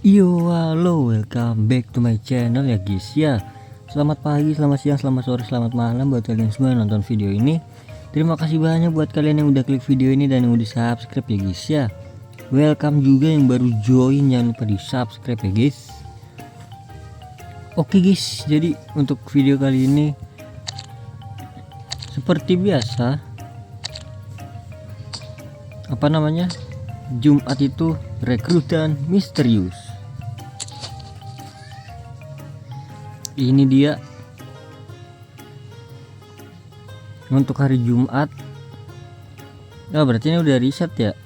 Yo, halo, welcome back to my channel ya guys ya. Selamat pagi, selamat siang, selamat sore, selamat malam buat kalian semua yang nonton video ini. Terima kasih banyak buat kalian yang udah klik video ini dan yang udah subscribe ya guys ya. Welcome juga yang baru join, jangan lupa di subscribe ya guys. Oke guys, jadi untuk video kali ini seperti biasa, Jumat itu rekrutan misterius. Ini dia untuk hari Jumat. Oh, berarti ini udah riset ya.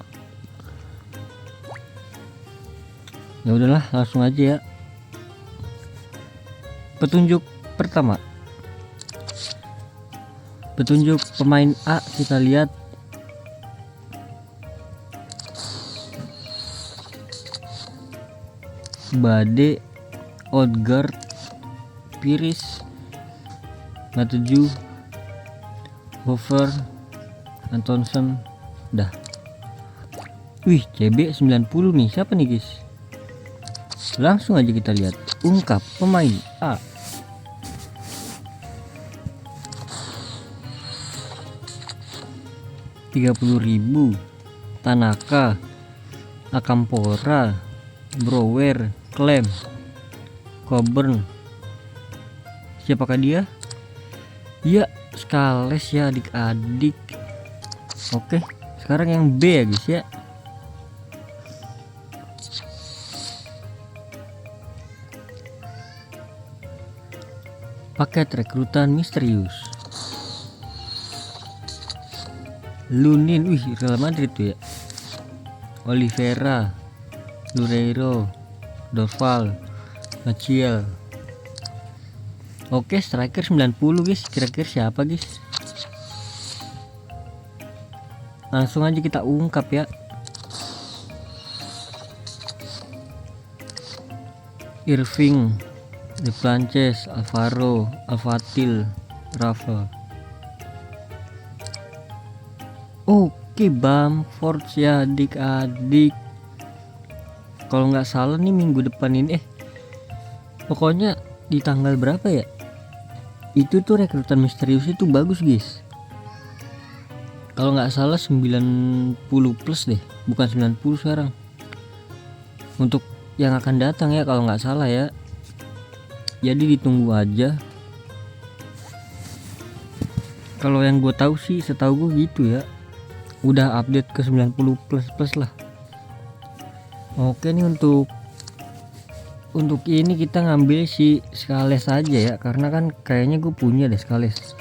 Ya udahlah, langsung aja ya. Petunjuk pertama. Petunjuk pemain A kita lihat. Bade, Odegaard, Piris, Matuju, Hofer, Antonsen, dah. Wih, CB 90 nih. Siapa nih guys? Langsung aja kita lihat. Ungkap pemain A. Rp30.000. Tanaka, Akampora, Brower, Clem, Coburn. Siapakah dia? Ya, Skales ya adik-adik. Oke, sekarang yang B ya guys ya. Paket rekrutan misterius. Lunin, wih, Real Madrid tuh ya. Oliveira, Loureiro, Dorval, Maciel. Oke, striker 90 guys. Kira-kira siapa guys? Langsung aja kita ungkap ya. Irving, Duplanches, Alvaro, Alvatil, Rafa. Oke, Bamford ya adik-adik. Kalau nggak salah nih minggu depan ini, pokoknya di tanggal berapa ya? Itu tuh rekrutan misterius itu bagus guys. Kalau nggak salah 90 plus deh, bukan 90 sekarang. Untuk yang akan datang ya kalau nggak salah ya. Jadi ditunggu aja. Kalau yang gue tahu sih, setahu gue gitu ya. Udah update ke 90 plus lah. Oke nih untuk ini kita ngambil si Skales aja ya, karena kan kayaknya gue punya deh Skales.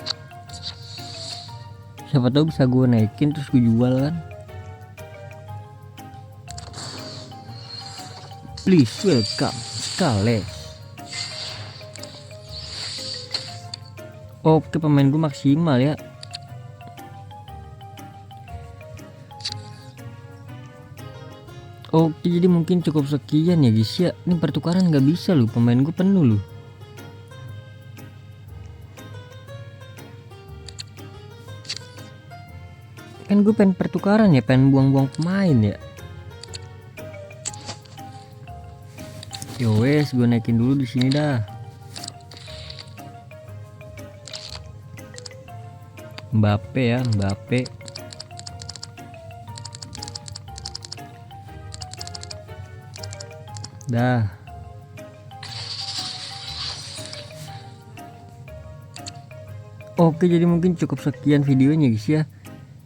Siapa tahu bisa gue naikin terus gue jual kan. Please welcome Skales. Oke, pemain gue maksimal ya. Oke, jadi mungkin cukup sekian ya guys ya. Ini pertukaran nggak bisa loh, pemain gue penuh loh. Kan gue pengen pertukaran ya, pengen buang-buang pemain ya. Yo wes, gue naikin dulu di sini dah. Mbappe ya, Mbappe. Dah. Oke, jadi mungkin cukup sekian videonya guys ya.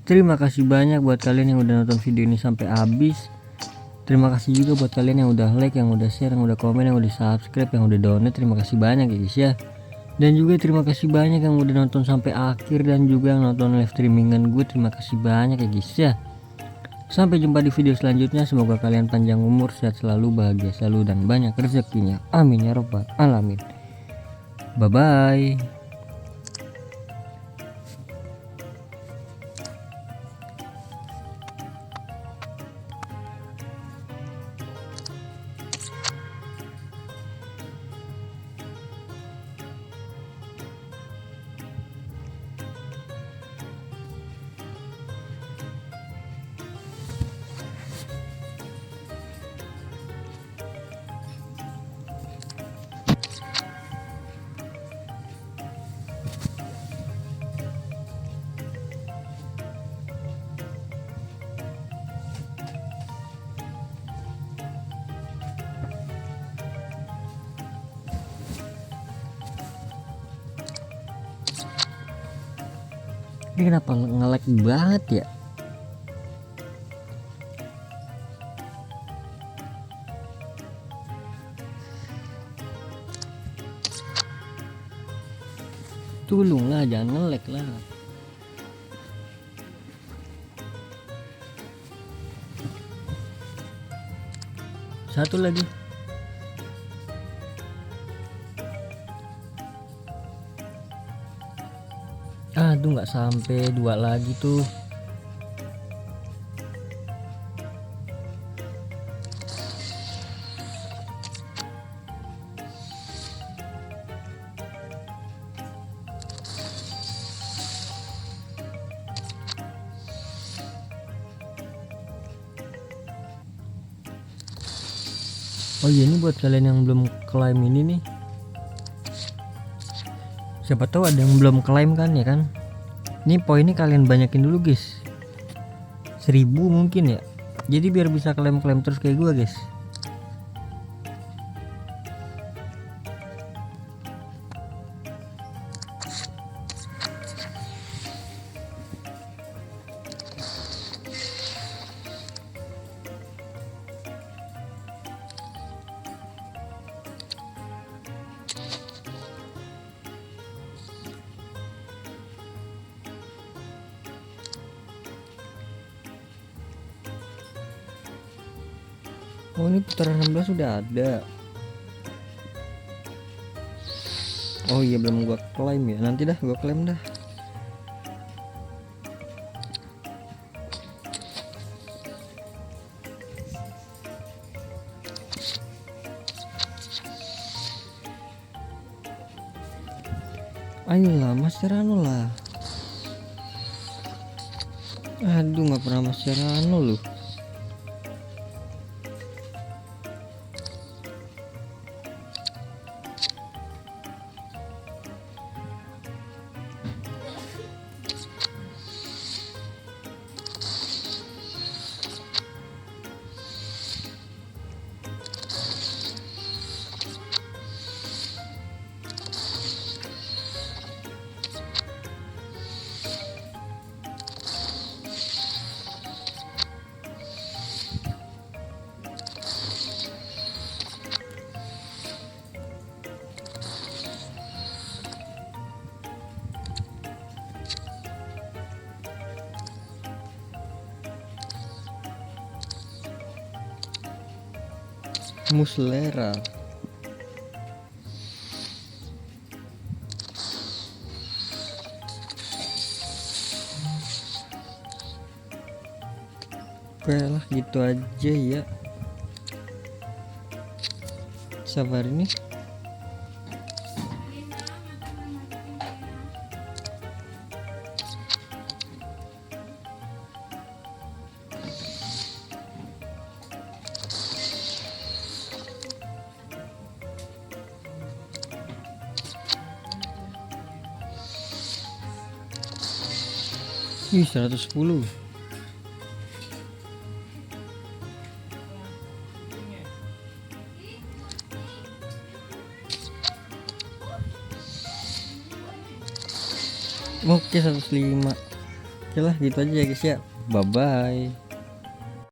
Terima kasih banyak buat kalian yang udah nonton video ini sampai habis. Terima kasih juga buat kalian yang udah like, yang udah share, yang udah komen, yang udah subscribe, yang udah donate. Terima kasih banyak ya guys ya. Dan juga terima kasih banyak yang udah nonton sampai akhir dan juga yang nonton live streamingan gue. Terima kasih banyak ya guys ya. Sampai jumpa di video selanjutnya. Semoga kalian panjang umur, sehat selalu, bahagia selalu, dan banyak rezekinya. Amin ya robbal alamin. Bye bye. Ini kenapa nge-lag banget ya? Tolonglah, jangan nge-lag lah. Satu lagi. Aduh, nggak sampai 2 lagi tuh. Oh iya, ini buat kalian yang belum klaim ini nih. Siapa tahu ada yang belum klaim kan ya kan. Ini poinnya kalian banyakin dulu guys. 1000 mungkin ya. Jadi biar bisa klaim-klaim terus kayak gua guys. Oh, ini putaran 16 sudah ada. Oh iya, belum gua klaim ya. Nanti dah gua klaim dah. Ayolah Mas Serrano lah. Aduh, nggak pernah Mas Serrano loh. Muslera. Oke lah, gitu aja ya. Sabar ini. Ih, 110. Oke, 105. Oke lah, gitu aja ya guys ya. Bye bye.